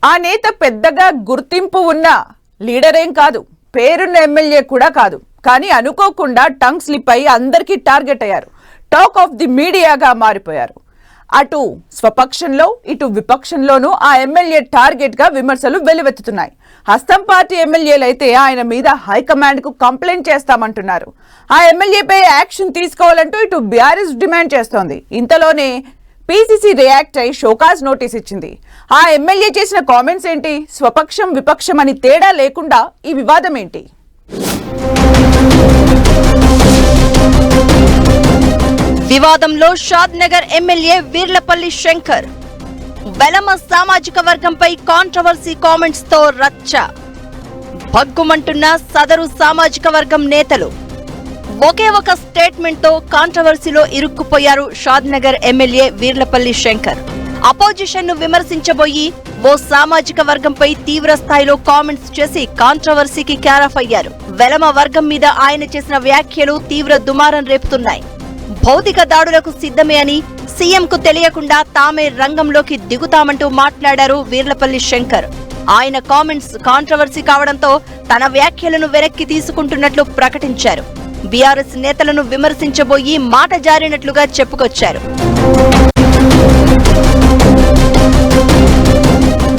ఆ నేత పెద్దగా గుర్తింపు ఉన్న లీడరేం కాదు, పేరున్న ఎమ్మెల్యే కూడా కాదు. కానీ అనుకోకుండా టంగ్ స్లిప్ అయి అందరికీ టార్గెట్ అయ్యారు. టాక్ ఆఫ్ ది మీడియాగా మారిపోయారు. అటు స్వపక్షంలో ఇటు విపక్షంలోనూ ఆ ఎమ్మెల్యే టార్గెట్ గా విమర్శలు వెల్లువెత్తుతున్నాయి. హస్తం పార్టీ ఎమ్మెల్యేలైతే ఆయన మీద హైకమాండ్ కు కంప్లైంట్ చేస్తామంటున్నారు. ఆ ఎమ్మెల్యేపై యాక్షన్ తీసుకోవాలంటూ ఇటు బీఆర్ఎస్ డిమాండ్ చేస్తోంది. ఇంతలోనే పీసీసీ రియాక్ట్ అయి షోకాజ్ నోటీస్ ఇచ్చింది. ఆ ఎమ్మెల్యే చేసిన కామెంట్స్ ఏంటి? స్వపక్షం విపక్షం అని తేడా లేకుండా ఈ వివాదం ఏంటి? వివాదంలో షాద్ నగర్ ఎమ్మెల్యే వీర్లపల్లి శంకర్. వెలమ సామాజిక వర్గంపై కాంట్రవర్సీ కామెంట్స్ తో రచ్చ. భగ్గుమంటున్న సదరు సామాజిక వర్గం నేతలు. ఒకే ఒక స్టేట్మెంట్ తో కాంట్రవర్సీలో ఇరుక్కుపోయారు షాద్ నగర్ ఎమ్మెల్యే వీర్లపల్లి శంకర్. అపోజిషన్ ను విమర్శించబోయి ఓ సామాజిక వర్గంపై తీవ్ర స్థాయిలో కామెంట్స్ చేసి కాంట్రవర్సీకి క్యారఫ్ అయ్యారు. వెలమ వర్గం మీద ఆయన చేసిన వ్యాఖ్యలు తీవ్ర దుమారం రేపుతున్నాయి. భౌతిక దాడులకు సిద్ధమే అని, సీఎంకు తెలియకుండా తామే రంగంలోకి దిగుతామంటూ మాట్లాడారు వీర్లపల్లి శంకర్. ఆయన కామెంట్స్ కాంట్రవర్సీ కావడంతో తన వ్యాఖ్యలను వెనక్కి తీసుకుంటున్నట్లు ప్రకటించారు. బీఆర్ఎస్ నేతలను విమర్శించబోయి మాట జారినట్లుగా చెప్పుకొచ్చారు.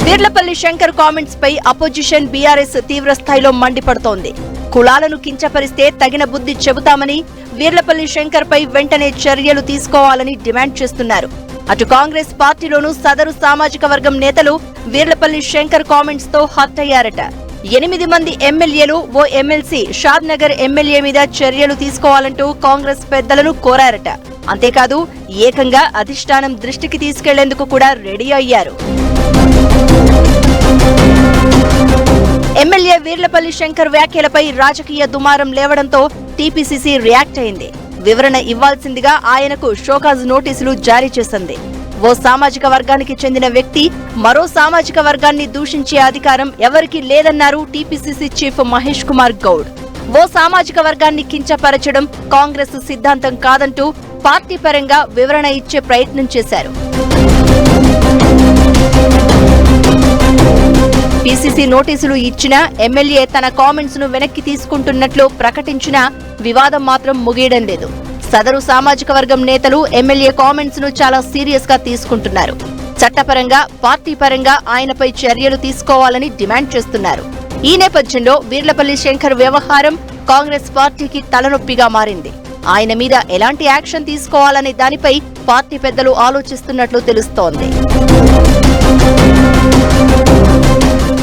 వీర్లపల్లి శంకర్ కామెంట్స్ పై అపోజిషన్ బీఆర్ఎస్ తీవ్ర స్థాయిలో మండిపడుతోంది. కులాలను కించపరిస్తే తగిన బుద్ధి చెబుతామని, వీర్లపల్లి శంకర్ పై వెంటనే చర్యలు తీసుకోవాలని డిమాండ్ చేస్తున్నారు. అటు కాంగ్రెస్ పార్టీలోనూ సదరు సామాజిక వర్గం నేతలు వీర్లపల్లి శంకర్ కామెంట్స్ తో హర్ట్ అయ్యారట. 8 మంది ఎమ్మెల్యేలు, ఓ ఎమ్మెల్సీ షాద్ నగర్ ఎమ్మెల్యే మీద చర్యలు తీసుకోవాలంటూ కాంగ్రెస్ పెద్దలను కోరారట. అంతేకాదు ఏకంగా అధిష్టానం దృష్టికి తీసుకెళ్లేందుకు కూడా రెడీ అయ్యారు. ఎమ్మెల్యే వీర్లపల్లి శంకర్ వ్యాఖ్యలపై రాజకీయ దుమారం లేవడంతో టీపీసీసీ రియాక్ట్ అయింది. వివరణ ఇవ్వాల్సిందిగా ఆయనకు షోకాజ్ నోటీసులు జారీ చేసింది. ఓ సామాజిక వర్గానికి చెందిన వ్యక్తి మరో సామాజిక వర్గాన్ని దూషించే అధికారం ఎవరికీ లేదన్నారు టీపీసీసీ చీఫ్ మహేష్ కుమార్ గౌడ్. ఓ సామాజిక వర్గాన్ని కించపరచడం కాంగ్రెస్ సిద్ధాంతం కాదంటూ పార్టీ పరంగా వివరణ ఇచ్చే ప్రయత్నం చేశారు. పీసీసీ నోటీసులు ఇచ్చినా ఎమ్మెల్యే తన కామెంట్స్ ను వెనక్కి తీసుకుంటున్నట్లు ప్రకటించినా వివాదం మాత్రం ముగియడం లేదు. సదరు సామాజిక వర్గం నేతలు ఎమ్మెల్యే కామెంట్స్ ను చాలా సీరియస్ గా తీసుకుంటున్నారు. చట్టపరంగా, పార్టీ పరంగా ఆయనపై చర్యలు తీసుకోవాలని డిమాండ్ చేస్తున్నారు. ఈ నేపథ్యంలో వీర్లపల్లి శంకర్ వ్యవహారం కాంగ్రెస్ పార్టీకి తలనొప్పిగా మారింది. ఆయన మీద ఎలాంటి యాక్షన్ తీసుకోవాలనే దానిపై పార్టీ పెద్దలు ఆలోచిస్తున్నట్లు తెలుస్తోంది.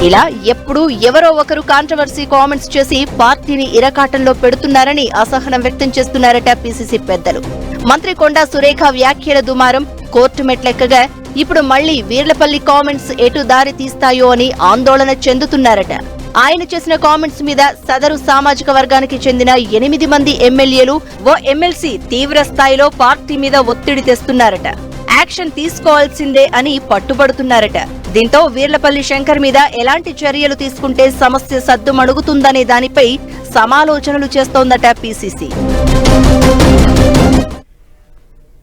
ఇలా ఎప్పుడూ ఎవరో ఒకరు కాంట్రవర్సీ కామెంట్స్ చేసి పార్టీని ఇరకాటంలో పెడుతున్నారని అసహనం వ్యక్తం చేస్తున్నారట పీసీసీ పెద్దలు. మంత్రి కొండా సురేఖ వ్యాఖ్యల దుమారం కోర్టు మెట్లెక్కగా ఇప్పుడు మళ్లీ వీర్లపల్లి కామెంట్స్ ఎటు దారి తీస్తాయో అని ఆందోళన చెందుతున్నారట. ఆయన చేసిన కామెంట్స్ మీద సదరు సామాజిక వర్గానికి చెందిన 8 మంది ఎమ్మెల్యేలు, ఓ ఎమ్మెల్సీ తీవ్ర స్థాయిలో పార్టీ మీద ఒత్తిడి తెస్తున్నారట. యాక్షన్ తీసుకోవాల్సిందే అని పట్టుబడుతున్నారట. దీంతో వీర్లపల్లి శంకర్ మీద ఎలాంటి చర్యలు తీసుకుంటే సమస్య సద్దుమణుగుతుందనే దానిపై సమాలోచనలు చేస్తోందట పీసీసీ.